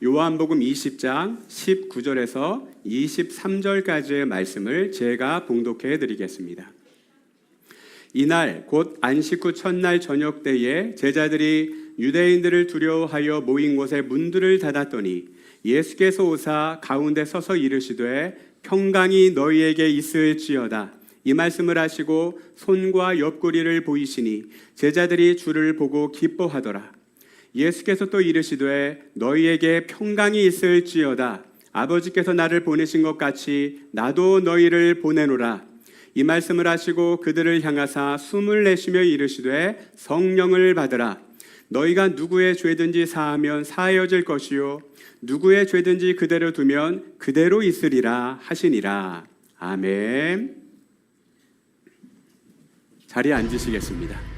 요한복음 20장 19절에서 23절까지의 말씀을 제가 봉독해 드리겠습니다. 이날 곧 안식 후 첫날 저녁 때에 제자들이 유대인들을 두려워하여 모인 곳에 문들을 닫았더니 예수께서 오사 가운데 서서 이르시되 평강이 너희에게 있을지어다. 이 말씀을 하시고 손과 옆구리를 보이시니 제자들이 주를 보고 기뻐하더라. 예수께서 또 이르시되 너희에게 평강이 있을지어다. 아버지께서 나를 보내신 것 같이 나도 너희를 보내노라. 이 말씀을 하시고 그들을 향하사 숨을 내쉬며 이르시되 성령을 받으라. 너희가 누구의 죄든지 사하면 사하여질 것이요 누구의 죄든지 그대로 두면 그대로 있으리라 하시니라. 아멘. 자리에 앉으시겠습니다.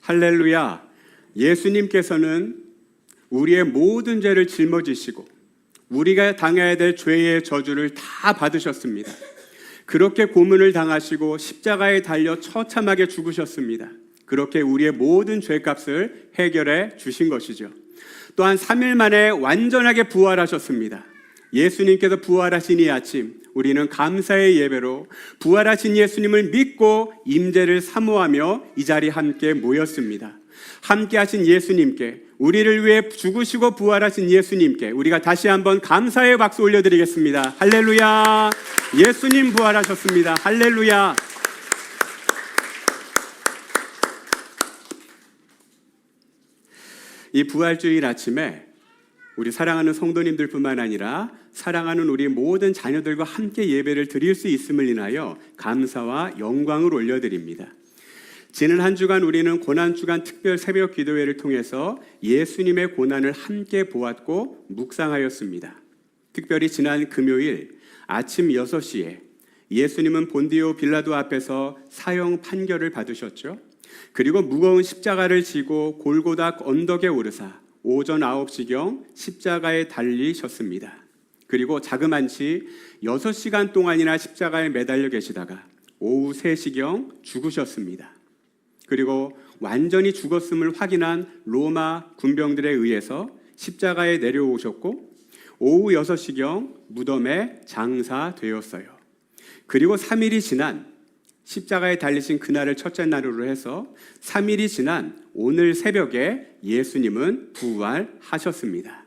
할렐루야. 예수님께서는 우리의 모든 죄를 짊어지시고 우리가 당해야 될 죄의 저주를 다 받으셨습니다. 그렇게 고문을 당하시고 십자가에 달려 처참하게 죽으셨습니다. 그렇게 우리의 모든 죄값을 해결해 주신 것이죠. 또한 3일 만에 완전하게 부활하셨습니다. 예수님께서 부활하신 이 아침 우리는 감사의 예배로 부활하신 예수님을 믿고 임재를 사모하며 이 자리에 함께 모였습니다. 함께 하신 예수님께, 우리를 위해 죽으시고 부활하신 예수님께 우리가 다시 한번 감사의 박수 올려드리겠습니다. 할렐루야. 예수님 부활하셨습니다. 할렐루야. 이 부활주일 아침에 우리 사랑하는 성도님들뿐만 아니라 사랑하는 우리 모든 자녀들과 함께 예배를 드릴 수 있음을 인하여 감사와 영광을 올려드립니다. 지난 한 주간 우리는 고난주간 특별 새벽 기도회를 통해서 예수님의 고난을 함께 보았고 묵상하였습니다. 특별히 지난 금요일 아침 6시에 예수님은 본디오 빌라도 앞에서 사형 판결을 받으셨죠. 그리고 무거운 십자가를 지고 골고다 언덕에 오르사 오전 9시경 십자가에 달리셨습니다. 그리고 자그만치 6시간 동안이나 십자가에 매달려 계시다가 오후 3시경 죽으셨습니다. 그리고 완전히 죽었음을 확인한 로마 군병들에 의해서 십자가에 내려오셨고 오후 6시경 무덤에 장사되었어요. 그리고 3일이 지난 십자가에 달리신 그날을 첫째 날으로 해서 3일이 지난 오늘 새벽에 예수님은 부활하셨습니다.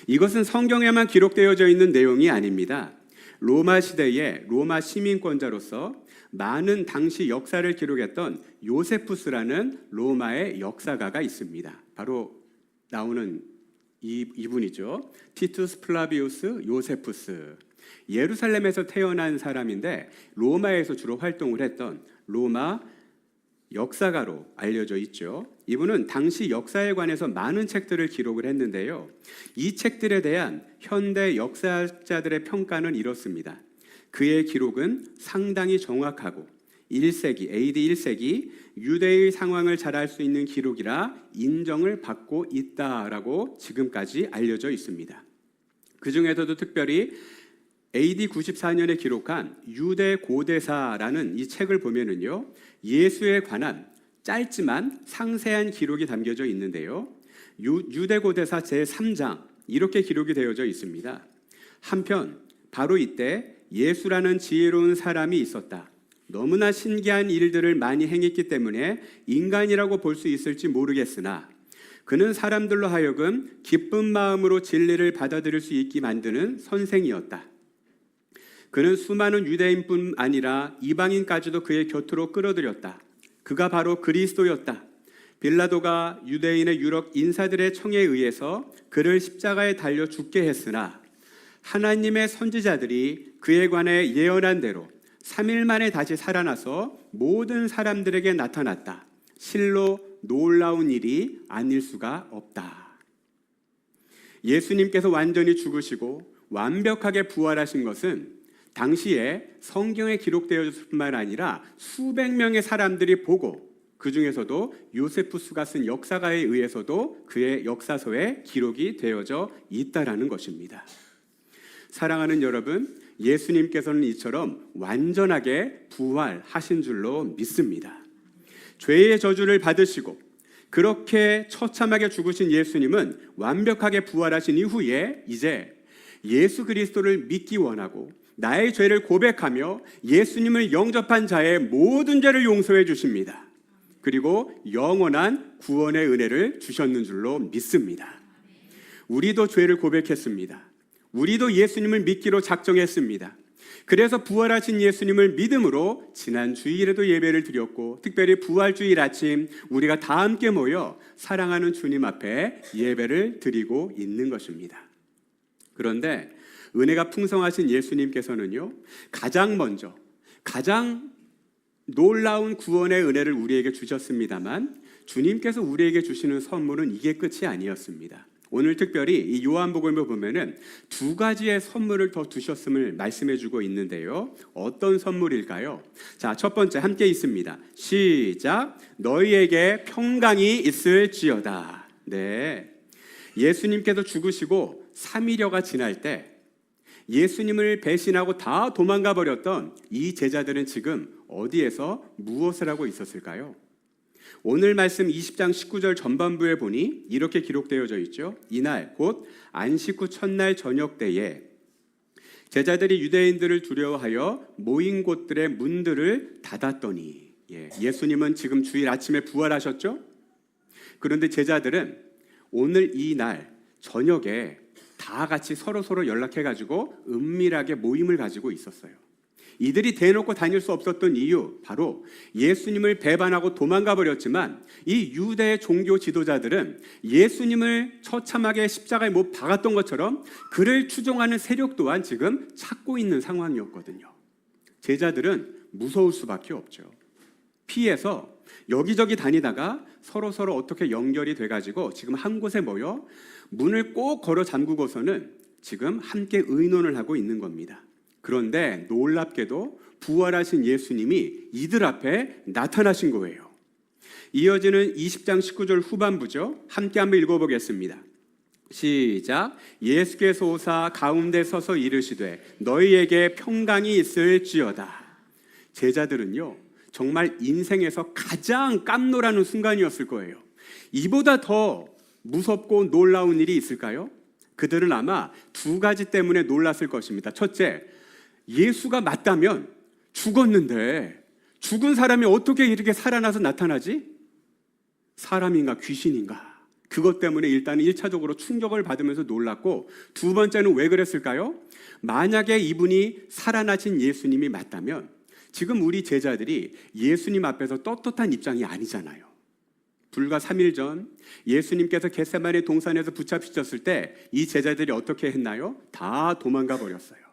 이것은 성경에만 기록되어져 있는 내용이 아닙니다. 로마 시대의 로마 시민권자로서 많은 당시 역사를 기록했던 요세푸스라는 로마의 역사가가 있습니다. 바로 나오는 이분이죠. 티투스 플라비우스 요세푸스. 예루살렘에서 태어난 사람인데 로마에서 주로 활동을 했던 로마 역사가로 알려져 있죠. 이분은 당시 역사에 관해서 많은 책들을 기록을 했는데요. 이 책들에 대한 현대 역사학자들의 평가는 이렇습니다. 그의 기록은 상당히 정확하고 1세기, AD 1세기 유대의 상황을 잘 알 수 있는 기록이라 인정을 받고 있다라고 지금까지 알려져 있습니다. 그 중에서도 특별히 AD 94년에 기록한 유대 고대사라는 이 책을 보면은요, 예수에 관한 짧지만 상세한 기록이 담겨져 있는데요. 유대 고대사 제3장 이렇게 기록이 되어져 있습니다. 한편 바로 이때 예수라는 지혜로운 사람이 있었다. 너무나 신기한 일들을 많이 행했기 때문에 인간이라고 볼 수 있을지 모르겠으나 그는 사람들로 하여금 기쁜 마음으로 진리를 받아들일 수 있게 만드는 선생이었다. 그는 수많은 유대인뿐 아니라 이방인까지도 그의 곁으로 끌어들였다. 그가 바로 그리스도였다. 빌라도가 유대인의 유력 인사들의 청에 의해서 그를 십자가에 달려 죽게 했으나 하나님의 선지자들이 그에 관해 예언한 대로 3일 만에 다시 살아나서 모든 사람들에게 나타났다. 실로 놀라운 일이 아닐 수가 없다. 예수님께서 완전히 죽으시고 완벽하게 부활하신 것은 당시에 성경에 기록되어졌을 뿐만 아니라 수백 명의 사람들이 보고, 그 중에서도 요세푸스가 쓴 역사가에 의해서도 그의 역사서에 기록이 되어져 있다라는 것입니다. 사랑하는 여러분, 예수님께서는 이처럼 완전하게 부활하신 줄로 믿습니다. 죄의 저주를 받으시고 그렇게 처참하게 죽으신 예수님은 완벽하게 부활하신 이후에 이제 예수 그리스도를 믿기 원하고 나의 죄를 고백하며 예수님을 영접한 자의 모든 죄를 용서해 주십니다. 그리고 영원한 구원의 은혜를 주셨는 줄로 믿습니다. 우리도 죄를 고백했습니다. 우리도 예수님을 믿기로 작정했습니다. 그래서 부활하신 예수님을 믿음으로 지난 주일에도 예배를 드렸고, 특별히 부활주일 아침 우리가 다 함께 모여 사랑하는 주님 앞에 예배를 드리고 있는 것입니다. 그런데 은혜가 풍성하신 예수님께서는요, 가장 먼저 가장 놀라운 구원의 은혜를 우리에게 주셨습니다만, 주님께서 우리에게 주시는 선물은 이게 끝이 아니었습니다. 오늘 특별히 이 요한복음을 보면은 두 가지의 선물을 더 주셨음을 말씀해 주고 있는데요. 어떤 선물일까요? 자, 첫 번째 함께 있습니다. 시작. 너희에게 평강이 있을지어다. 네. 예수님께서 죽으시고 3일여가 지날 때 예수님을 배신하고 다 도망가 버렸던 이 제자들은 지금 어디에서 무엇을 하고 있었을까요? 오늘 말씀 20장 19절 전반부에 보니 이렇게 기록되어져 있죠. 이날 곧 안식 후 첫날 저녁 때에 제자들이 유대인들을 두려워하여 모인 곳들의 문들을 닫았더니, 예수님은 지금 주일 아침에 부활하셨죠? 그런데 제자들은 오늘 이날 저녁에 다 같이 서로 연락해가지고 은밀하게 모임을 가지고 있었어요. 이들이 대놓고 다닐 수 없었던 이유, 바로 예수님을 배반하고 도망가 버렸지만 이 유대 종교 지도자들은 예수님을 처참하게 십자가에 못 박았던 것처럼 그를 추종하는 세력 또한 지금 찾고 있는 상황이었거든요. 제자들은 무서울 수밖에 없죠. 피해서 여기저기 다니다가 서로 어떻게 연결이 돼가지고 지금 한 곳에 모여 문을 꼭 걸어 잠그고서는 지금 함께 의논을 하고 있는 겁니다. 그런데 놀랍게도 부활하신 예수님이 이들 앞에 나타나신 거예요. 이어지는 20장 19절 후반부죠. 함께 한번 읽어보겠습니다. 시작. 예수께서 오사 가운데 서서 이르시되 너희에게 평강이 있을지어다. 제자들은요, 정말 인생에서 가장 깜놀하는 순간이었을 거예요. 이보다 더 무섭고 놀라운 일이 있을까요? 그들은 아마 두 가지 때문에 놀랐을 것입니다. 첫째, 예수가 맞다면 죽었는데 죽은 사람이 어떻게 이렇게 살아나서 나타나지? 사람인가 귀신인가? 그것 때문에 일단은 1차적으로 충격을 받으면서 놀랐고, 두 번째는 왜 그랬을까요? 만약에 이분이 살아나신 예수님이 맞다면 지금 우리 제자들이 예수님 앞에서 떳떳한 입장이 아니잖아요. 불과 3일 전 예수님께서 겟세마네 동산에서 붙잡히셨을 때 이 제자들이 어떻게 했나요? 다 도망가 버렸어요.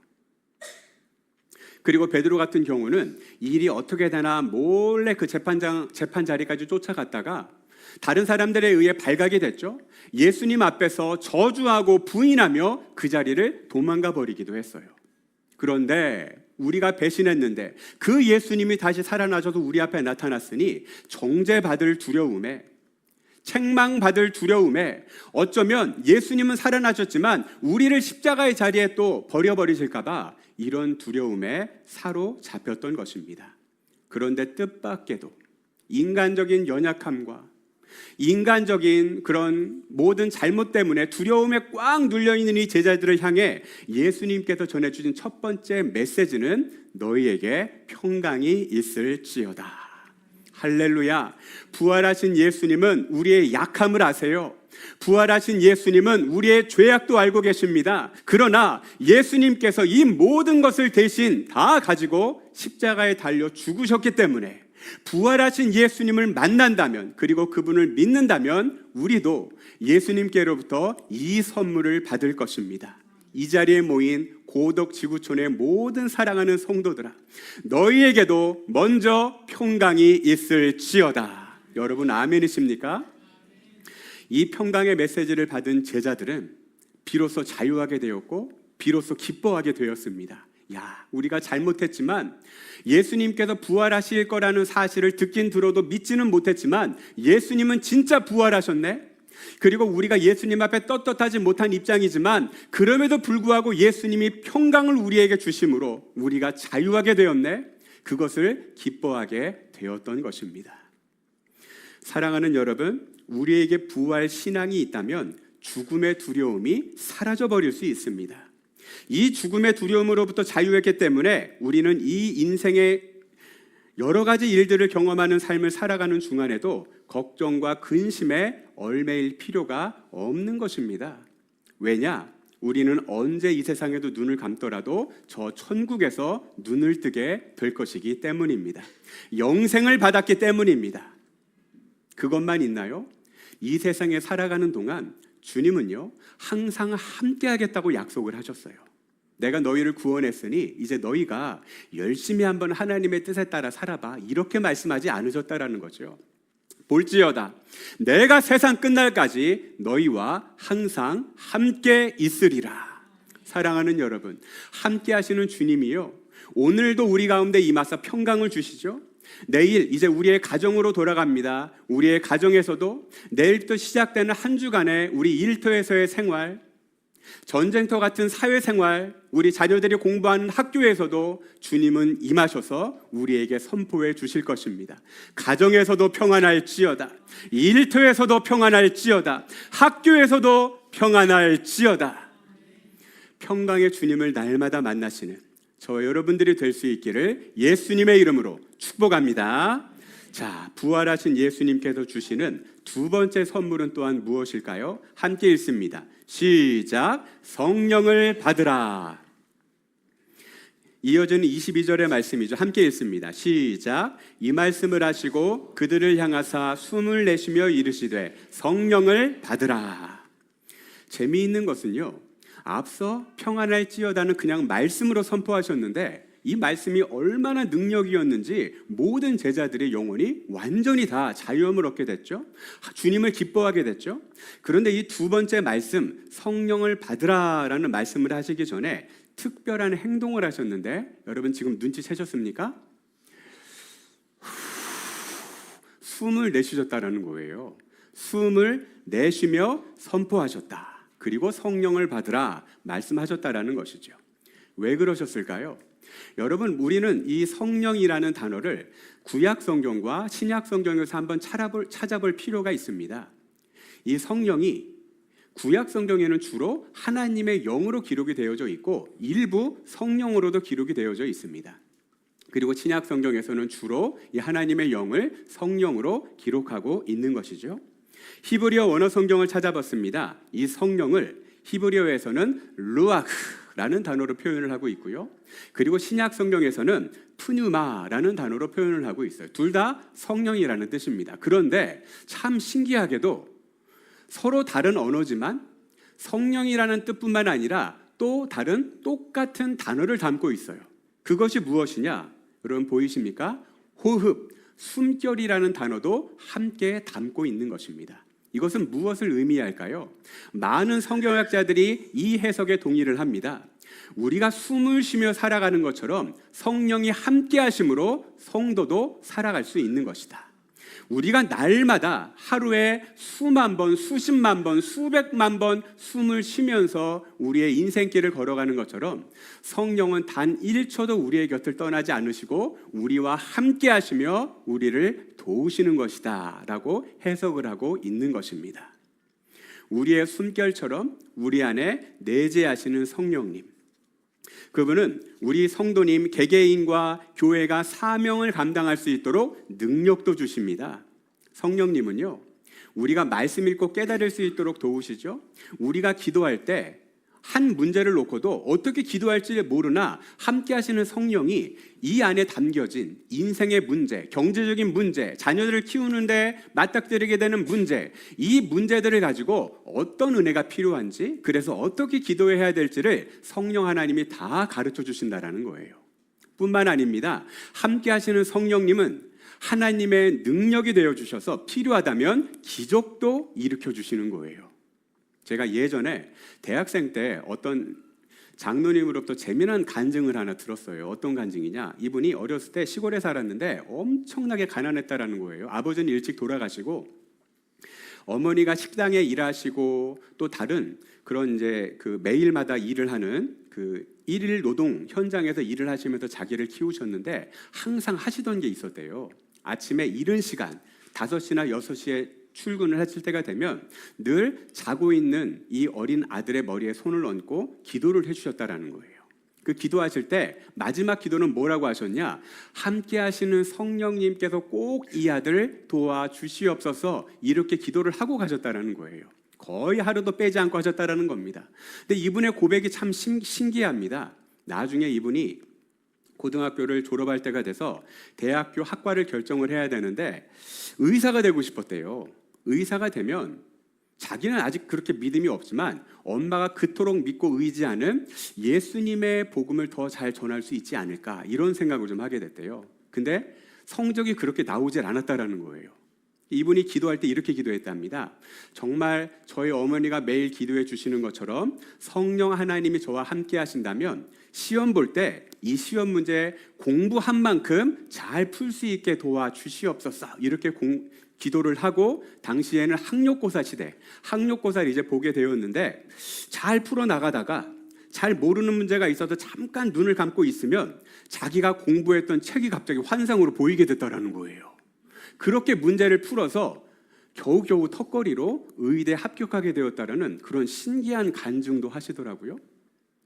그리고 베드로 같은 경우는 일이 어떻게 되나 몰래 그 재판 자리까지 쫓아갔다가 다른 사람들에 의해 발각이 됐죠. 예수님 앞에서 저주하고 부인하며 그 자리를 도망가 버리기도 했어요. 그런데 우리가 배신했는데 그 예수님이 다시 살아나셔서 우리 앞에 나타났으니 정죄받을 두려움에, 책망받을 두려움에, 어쩌면 예수님은 살아나셨지만 우리를 십자가의 자리에 또 버려버리실까 봐 이런 두려움에 사로잡혔던 것입니다. 그런데 뜻밖에도 인간적인 연약함과 인간적인 그런 모든 잘못 때문에 두려움에 꽉 눌려있는 이 제자들을 향해 예수님께서 전해주신 첫 번째 메시지는 너희에게 평강이 있을지어다. 할렐루야. 부활하신 예수님은 우리의 약함을 아세요. 부활하신 예수님은 우리의 죄악도 알고 계십니다. 그러나 예수님께서 이 모든 것을 대신 다 가지고 십자가에 달려 죽으셨기 때문에 부활하신 예수님을 만난다면, 그리고 그분을 믿는다면 우리도 예수님께로부터 이 선물을 받을 것입니다. 이 자리에 모인 고덕 지구촌의 모든 사랑하는 성도들아, 너희에게도 먼저 평강이 있을지어다. 여러분 아멘이십니까? 이 평강의 메시지를 받은 제자들은 비로소 자유하게 되었고 비로소 기뻐하게 되었습니다. 야, 우리가 잘못했지만 예수님께서 부활하실 거라는 사실을 듣긴 들어도 믿지는 못했지만 예수님은 진짜 부활하셨네. 그리고 우리가 예수님 앞에 떳떳하지 못한 입장이지만 그럼에도 불구하고 예수님이 평강을 우리에게 주심으로 우리가 자유하게 되었네. 그것을 기뻐하게 되었던 것입니다. 사랑하는 여러분, 우리에게 부활 신앙이 있다면 죽음의 두려움이 사라져버릴 수 있습니다. 이 죽음의 두려움으로부터 자유했기 때문에 우리는 이 인생의 여러 가지 일들을 경험하는 삶을 살아가는 중간에도 걱정과 근심에 얽매일 필요가 없는 것입니다. 왜냐? 우리는 언제 이 세상에도 눈을 감더라도 저 천국에서 눈을 뜨게 될 것이기 때문입니다. 영생을 받았기 때문입니다. 그것만 있나요? 이 세상에 살아가는 동안 주님은요, 항상 함께 하겠다고 약속을 하셨어요. 내가 너희를 구원했으니 이제 너희가 열심히 한번 하나님의 뜻에 따라 살아봐, 이렇게 말씀하지 않으셨다라는 거죠. 볼지어다 내가 세상 끝날까지 너희와 항상 함께 있으리라. 사랑하는 여러분, 함께 하시는 주님이요, 오늘도 우리 가운데 임하사 평강을 주시죠. 내일 이제 우리의 가정으로 돌아갑니다. 우리의 가정에서도 내일부터 시작되는 한 주간의 우리 일터에서의 생활, 전쟁터 같은 사회생활, 우리 자녀들이 공부하는 학교에서도 주님은 임하셔서 우리에게 선포해 주실 것입니다. 가정에서도 평안할지어다, 일터에서도 평안할지어다, 학교에서도 평안할지어다. 평강의 주님을 날마다 만나시는 저 여러분들이 될 수 있기를 예수님의 이름으로 축복합니다. 자, 부활하신 예수님께서 주시는 두 번째 선물은 또한 무엇일까요? 함께 읽습니다. 시작. 성령을 받으라. 이어지는 22절의 말씀이죠. 함께 읽습니다. 시작. 이 말씀을 하시고 그들을 향하사 숨을 내쉬며 이르시되 성령을 받으라. 재미있는 것은요, 앞서 평안할지어다는 그냥 말씀으로 선포하셨는데 이 말씀이 얼마나 능력이었는지 모든 제자들의 영혼이 완전히 다 자유함을 얻게 됐죠. 주님을 기뻐하게 됐죠. 그런데 이 두 번째 말씀, 성령을 받으라라는 말씀을 하시기 전에 특별한 행동을 하셨는데 여러분 지금 눈치채셨습니까? 숨을 내쉬셨다라는 거예요. 숨을 내쉬며 선포하셨다. 그리고 성령을 받으라 말씀하셨다라는 것이죠. 왜 그러셨을까요? 여러분, 우리는 이 성령이라는 단어를 구약 성경과 신약 성경에서 한번 찾아볼 필요가 있습니다. 이 성령이 구약 성경에는 주로 하나님의 영으로 기록이 되어져 있고 일부 성령으로도 기록이 되어져 있습니다. 그리고 신약 성경에서는 주로 이 하나님의 영을 성령으로 기록하고 있는 것이죠. 히브리어 원어 성경을 찾아봤습니다. 이 성령을 히브리어에서는 루아흐라는 단어로 표현을 하고 있고요. 그리고 신약 성경에서는 푸뉴마라는 단어로 표현을 하고 있어요. 둘 다 성령이라는 뜻입니다. 그런데 참 신기하게도 서로 다른 언어지만 성령이라는 뜻뿐만 아니라 또 다른 똑같은 단어를 담고 있어요. 그것이 무엇이냐? 여러분 보이십니까? 호흡, 숨결이라는 단어도 함께 담고 있는 것입니다. 이것은 무엇을 의미할까요? 많은 성경학자들이 이 해석에 동의를 합니다. 우리가 숨을 쉬며 살아가는 것처럼 성령이 함께 하심으로 성도도 살아갈 수 있는 것이다. 우리가 날마다 하루에 수만 번, 수십만 번, 수백만 번 숨을 쉬면서 우리의 인생길을 걸어가는 것처럼 성령은 단 1초도 우리의 곁을 떠나지 않으시고 우리와 함께 하시며 우리를 도우시는 것이다 라고 해석을 하고 있는 것입니다. 우리의 숨결처럼 우리 안에 내재하시는 성령님, 그분은 우리 성도님 개개인과 교회가 사명을 감당할 수 있도록 능력도 주십니다. 성령님은요, 우리가 말씀 읽고 깨달을 수 있도록 도우시죠. 우리가 기도할 때 한 문제를 놓고도 어떻게 기도할지 모르나 함께 하시는 성령이 이 안에 담겨진 인생의 문제, 경제적인 문제, 자녀들을 키우는데 맞닥뜨리게 되는 문제, 이 문제들을 가지고 어떤 은혜가 필요한지, 그래서 어떻게 기도해야 될지를 성령 하나님이 다 가르쳐 주신다라는 거예요. 뿐만 아닙니다. 함께 하시는 성령님은 하나님의 능력이 되어 주셔서 필요하다면 기적도 일으켜 주시는 거예요. 제가 예전에 대학생 때 어떤 장로님으로부터 재미난 간증을 하나 들었어요. 어떤 간증이냐? 이분이 어렸을 때 시골에 살았는데 엄청나게 가난했다라는 거예요. 아버지는 일찍 돌아가시고 어머니가 식당에 일하시고 또 다른 그런 이제 그 매일마다 일을 하는 그 일일 노동 현장에서 일을 하시면서 자기를 키우셨는데 항상 하시던 게 있었대요. 아침에 이른 시간 5시나 6시에 출근을 했을 때가 되면 늘 자고 있는 이 어린 아들의 머리에 손을 얹고 기도를 해주셨다라는 거예요. 그 기도하실 때 마지막 기도는 뭐라고 하셨냐? 함께 하시는 성령님께서 꼭 이 아들 도와주시옵소서, 이렇게 기도를 하고 가셨다라는 거예요. 거의 하루도 빼지 않고 하셨다라는 겁니다. 근데 이분의 고백이 참 신기합니다. 나중에 이분이 고등학교를 졸업할 때가 돼서 대학교 학과를 결정을 해야 되는데 의사가 되고 싶었대요. 의사가 되면 자기는 아직 그렇게 믿음이 없지만 엄마가 그토록 믿고 의지하는 예수님의 복음을 더 잘 전할 수 있지 않을까, 이런 생각을 좀 하게 됐대요. 근데 성적이 그렇게 나오질 않았다라는 거예요. 이분이 기도할 때 이렇게 기도했답니다. 정말 저희 어머니가 매일 기도해 주시는 것처럼 성령 하나님이 저와 함께 하신다면 시험 볼 때 이 시험 문제 공부한 만큼 잘 풀 수 있게 도와주시옵소서, 이렇게 기도를 하고, 당시에는 학력고사 시대, 학력고사를 이제 보게 되었는데 잘 풀어나가다가 잘 모르는 문제가 있어서 잠깐 눈을 감고 있으면 자기가 공부했던 책이 갑자기 환상으로 보이게 됐다라는 거예요. 그렇게 문제를 풀어서 겨우겨우 턱걸이로 의대에 합격하게 되었다라는 그런 신기한 간증도 하시더라고요.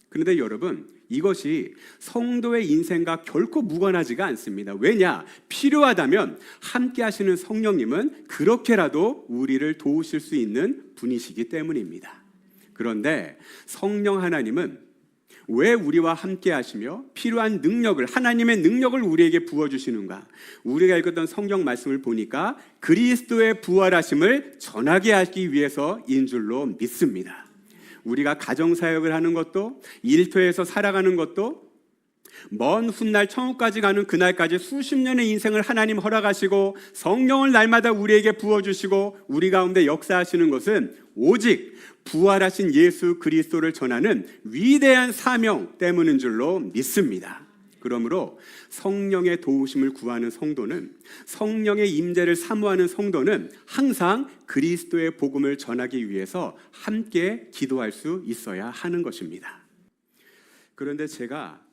그런데 여러분, 이것이 성도의 인생과 결코 무관하지가 않습니다. 왜냐? 필요하다면 함께 하시는 성령님은 그렇게라도 우리를 도우실 수 있는 분이시기 때문입니다. 그런데 성령 하나님은 왜 우리와 함께 하시며 필요한 능력을, 하나님의 능력을 우리에게 부어주시는가? 우리가 읽었던 성경 말씀을 보니까 그리스도의 부활하심을 전하게 하기 위해서인 줄로 믿습니다. 우리가 가정사역을 하는 것도, 일터에서 살아가는 것도, 먼 훗날 천국까지 가는 그날까지 수십 년의 인생을 하나님 허락하시고 성령을 날마다 우리에게 부어주시고 우리 가운데 역사하시는 것은 오직 부활하신 예수 그리스도를 전하는 위대한 사명 때문인 줄로 믿습니다. 그러므로 성령의 도우심을 구하는 성도는, 성령의 임재를 사모하는 성도는 항상 그리스도의 복음을 전하기 위해서 함께 기도할 수 있어야 하는 것입니다. 그런데 제가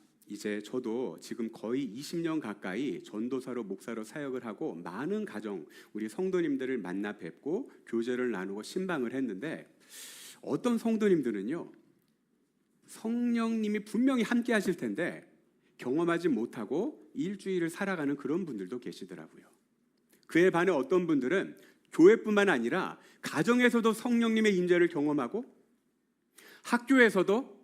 저도 지금 거의 20년 가까이 전도사로, 목사로 사역을 하고 많은 가정, 우리 성도님들을 만나 뵙고 교제를 나누고 신방을 했는데 어떤 성도님들은요, 성령님이 분명히 함께 하실 텐데 경험하지 못하고 일주일을 살아가는 그런 분들도 계시더라고요. 그에 반해 어떤 분들은 교회뿐만 아니라 가정에서도 성령님의 임재를 경험하고, 학교에서도,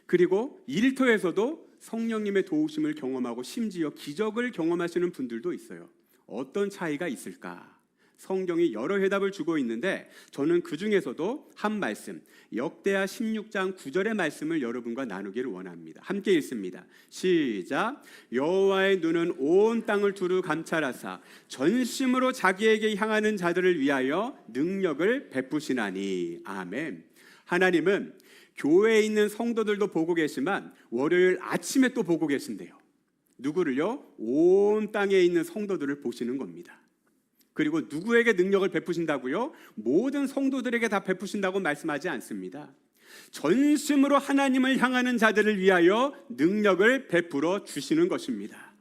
그리고 일터에서도 성령님의 도우심을 경험하고 심지어 기적을 경험하시는 분들도 있어요. 어떤 차이가 있을까? 성경이 여러 해답을 주고 있는데 저는 그 중에서도 한 말씀, 역대하 16장 9절의 말씀을 여러분과 나누기를 원합니다. 함께 읽습니다. 시작. 여호와의 눈은 온 땅을 두루 감찰하사 전심으로 자기에게 향하는 자들을 위하여 능력을 베푸시나니. 아멘. 하나님은 교회에 있는 성도들도 보고 계시지만 월요일 아침에 또 보고 계신대요. 누구를요? 온 땅에 있는 성도들을 보시는 겁니다. 그리고 누구에게 능력을 베푸신다고요? 모든 성도들에게 다 베푸신다고 말씀하지 않습니다. 전심으로 하나님을 향하는 자들을 위하여 능력을 베풀어 주시는 것입니다.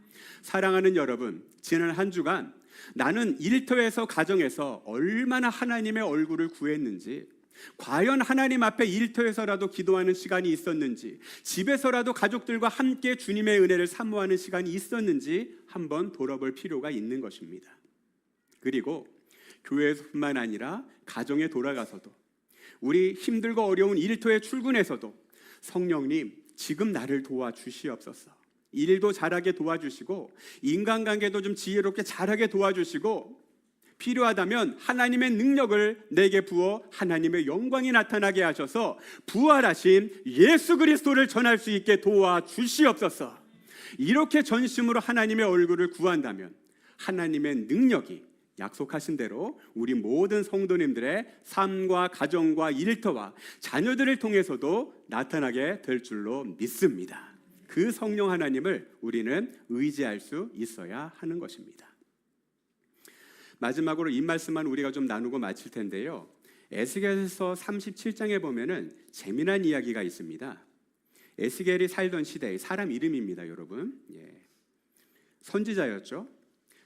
사랑하는 여러분, 지난 한 주간 나는 일터에서, 가정에서 얼마나 하나님의 얼굴을 구했는지, 과연 하나님 앞에 일터에서라도 기도하는 시간이 있었는지, 집에서라도 가족들과 함께 주님의 은혜를 사모하는 시간이 있었는지 한번 돌아볼 필요가 있는 것입니다. 그리고 교회에서뿐만 아니라 가정에 돌아가서도, 우리 힘들고 어려운 일터에 출근해서도 성령님, 지금 나를 도와주시옵소서. 일도 잘하게 도와주시고 인간관계도 좀 지혜롭게 잘하게 도와주시고, 필요하다면 하나님의 능력을 내게 부어 하나님의 영광이 나타나게 하셔서 부활하신 예수 그리스도를 전할 수 있게 도와주시옵소서. 이렇게 전심으로 하나님의 얼굴을 구한다면 하나님의 능력이 약속하신 대로 우리 모든 성도님들의 삶과 가정과 일터와 자녀들을 통해서도 나타나게 될 줄로 믿습니다. 그 성령 하나님을 우리는 의지할 수 있어야 하는 것입니다. 마지막으로 이 말씀만 우리가 좀 나누고 마칠 텐데요. 에스겔서 37장에 보면은 재미난 이야기가 있습니다. 에스겔이 살던 시대의 사람 이름입니다, 여러분. 선지자였죠.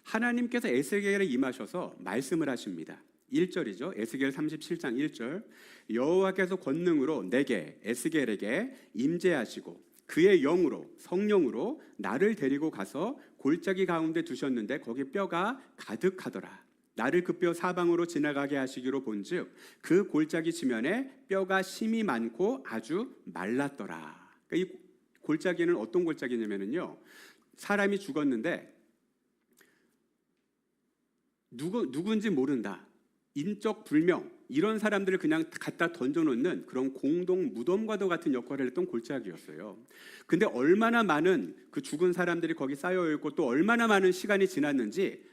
하나님께서 에스겔에 임하셔서 말씀을 하십니다. 1절이죠. 에스겔 37장 1절. 여호와께서 권능으로 내게 에스겔에게 임재하시고 그의 영으로 성령으로 나를 데리고 가서 골짜기 가운데 두셨는데 거기 뼈가 가득하더라. 나를 그 뼈 사방으로 지나가게 하시기로 본즉 그 골짜기 지면에 뼈가 심이 많고 아주 말랐더라. 그러니까 이 골짜기는 어떤 골짜기냐면요, 사람이 죽었는데 누군지 모른다, 인적 불명, 이런 사람들을 그냥 갖다 던져놓는 그런 공동 무덤과도 같은 역할을 했던 골짜기였어요. 근데 얼마나 많은 그 죽은 사람들이 거기 쌓여있고 또 얼마나 많은 시간이 지났는지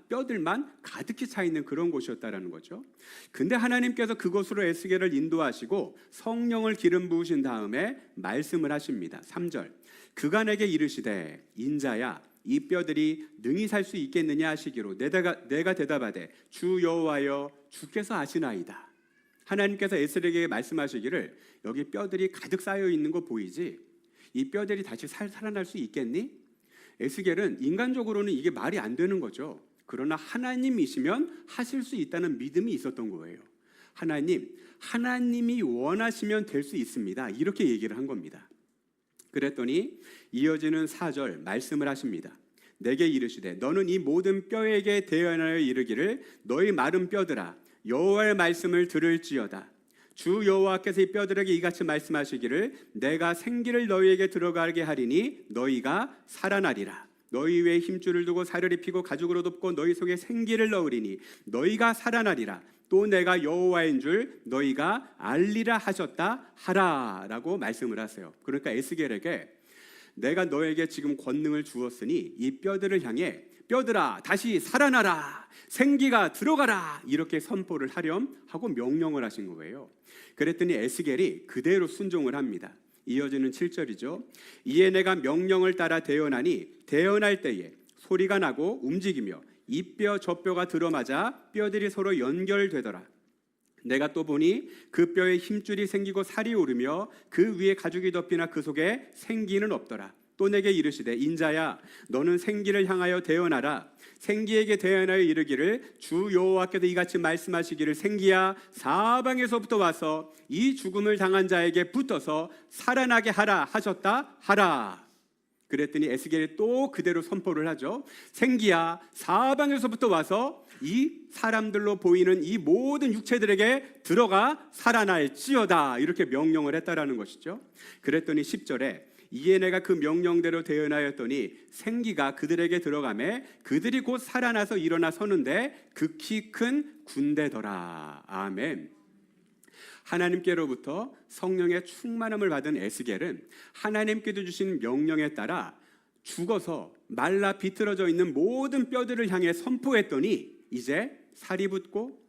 뼈들만 가득히 차 있는 그런 곳이었다라는 거죠. 근데 하나님께서 그곳으로 에스겔을 인도하시고 성령을 기름 부으신 다음에 말씀을 하십니다. 3절. 그가 내게 이르시되 인자야 이 뼈들이 능히 살 수 있겠느냐 하시기로 내가 대답하되 주 여호와여 주께서 아시나이다. 하나님께서 에스겔에게 말씀하시기를 여기 뼈들이 가득 쌓여 있는 거 보이지? 이 뼈들이 다시 살아날 수 있겠니? 에스겔은 인간적으로는 이게 말이 안 되는 거죠. 그러나 하나님이시면 하실 수 있다는 믿음이 있었던 거예요. 하나님이 원하시면 될 수 있습니다. 이렇게 얘기를 한 겁니다. 그랬더니 이어지는 4절 말씀을 하십니다. 내게 이르시되 너는 이 모든 뼈에게 대언하여 이르기를 너희 마른 뼈들아 여호와의 말씀을 들을지어다. 주 여호와께서 이 뼈들에게 이같이 말씀하시기를 내가 생기를 너희에게 들어가게 하리니 너희가 살아나리라. 너희 위에 힘줄을 두고 살을 입히고 가죽으로 덮고 너희 속에 생기를 넣으리니 너희가 살아나리라. 또 내가 여호와인 줄 너희가 알리라 하셨다 하라 라고 말씀을 하세요. 그러니까 에스겔에게 내가 너에게 지금 권능을 주었으니 이 뼈들을 향해 뼈들아 다시 살아나라, 생기가 들어가라, 이렇게 선포를 하렴 하고 명령을 하신 거예요. 그랬더니 에스겔이 그대로 순종을 합니다. 이어지는 7절이죠. 이에 내가 명령을 따라 대언하니 대언할 때에 소리가 나고 움직이며 이 뼈 저 뼈가 들어맞아 뼈들이 서로 연결되더라. 내가 또 보니 그 뼈에 힘줄이 생기고 살이 오르며 그 위에 가죽이 덮이나 그 속에 생기는 없더라. 또 내게 이르시되 인자야 너는 생기를 향하여 대언하라. 생기에게 대언하여 이르기를 주 여호와께서 이같이 말씀하시기를 생기야 사방에서부터 와서 이 죽음을 당한 자에게 붙어서 살아나게 하라 하셨다 하라. 그랬더니 에스겔이 또 그대로 선포를 하죠. 생기야 사방에서부터 와서 이 사람들로 보이는 이 모든 육체들에게 들어가 살아날지어다, 이렇게 명령을 했다라는 것이죠. 그랬더니 10절에 이에 내가 그 명령대로 대언하였더니 생기가 그들에게 들어가매 그들이 곧 살아나서 일어나 서는데 극히 큰 군대더라. 아멘. 하나님께로부터 성령의 충만함을 받은 에스겔은 하나님께서 주신 명령에 따라 죽어서 말라 비틀어져 있는 모든 뼈들을 향해 선포했더니 이제 살이 붙고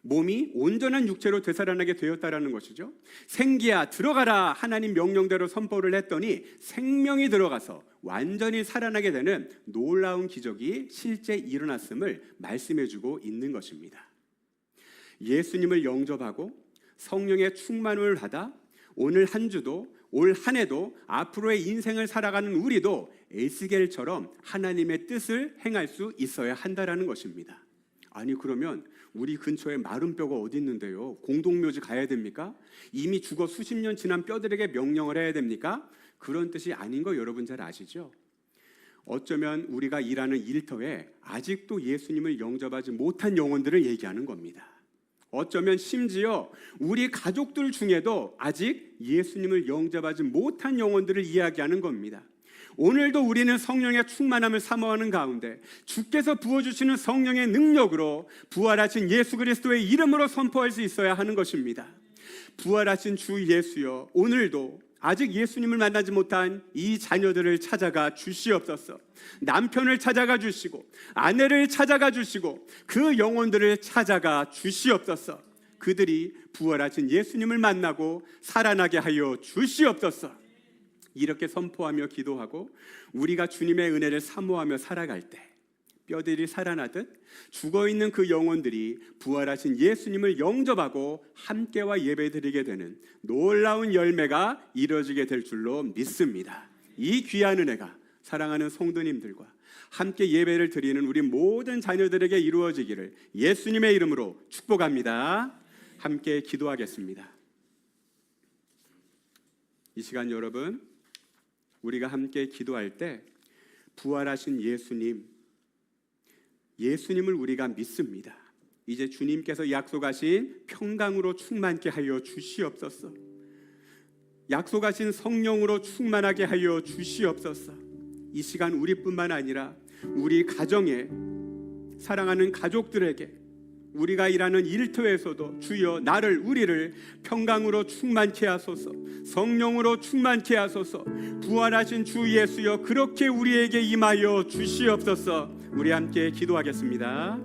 몸이 온전한 육체로 되살아나게 되었다라는 것이죠. 생기야 들어가라 하나님 명령대로 선포를 했더니 생명이 들어가서 완전히 살아나게 되는 놀라운 기적이 실제 일어났음을 말씀해주고 있는 것입니다. 예수님을 영접하고 성령의 충만을 받아 오늘 한 주도 올 한 해도 앞으로의 인생을 살아가는 우리도 에스겔처럼 하나님의 뜻을 행할 수 있어야 한다라는 것입니다. 아니 그러면 우리 근처에 마른 뼈가 어디 있는데요? 공동묘지 가야 됩니까? 이미 죽어 수십 년 지난 뼈들에게 명령을 해야 됩니까? 그런 뜻이 아닌 거 여러분 잘 아시죠? 어쩌면 우리가 일하는 일터에 아직도 예수님을 영접하지 못한 영혼들을 얘기하는 겁니다. 어쩌면 심지어 우리 가족들 중에도 아직 예수님을 영접하지 못한 영혼들을 이야기하는 겁니다. 오늘도 우리는 성령의 충만함을 사모하는 가운데 주께서 부어주시는 성령의 능력으로 부활하신 예수 그리스도의 이름으로 선포할 수 있어야 하는 것입니다. 부활하신 주 예수여, 오늘도 아직 예수님을 만나지 못한 이 자녀들을 찾아가 주시옵소서. 남편을 찾아가 주시고 아내를 찾아가 주시고 그 영혼들을 찾아가 주시옵소서. 그들이 부활하신 예수님을 만나고 살아나게 하여 주시옵소서. 이렇게 선포하며 기도하고 우리가 주님의 은혜를 사모하며 살아갈 때 뼈들이 살아나듯 죽어있는 그 영혼들이 부활하신 예수님을 영접하고 함께와 예배드리게 되는 놀라운 열매가 이루어지게 될 줄로 믿습니다. 이 귀한 은혜가 사랑하는 성도님들과 함께 예배를 드리는 우리 모든 자녀들에게 이루어지기를 예수님의 이름으로 축복합니다. 함께 기도하겠습니다. 이 시간 여러분, 우리가 함께 기도할 때 부활하신 예수님을 우리가 믿습니다. 이제 주님께서 약속하신 평강으로 충만케 하여 주시옵소서. 약속하신 성령으로 충만하게 하여 주시옵소서. 이 시간 우리뿐만 아니라 우리 가정에 사랑하는 가족들에게 우리가 일하는 일터에서도 주여 나를 우리를 평강으로 충만케 하소서. 성령으로 충만케 하소서. 부활하신 주 예수여 그렇게 우리에게 임하여 주시옵소서. 우리 함께 기도하겠습니다.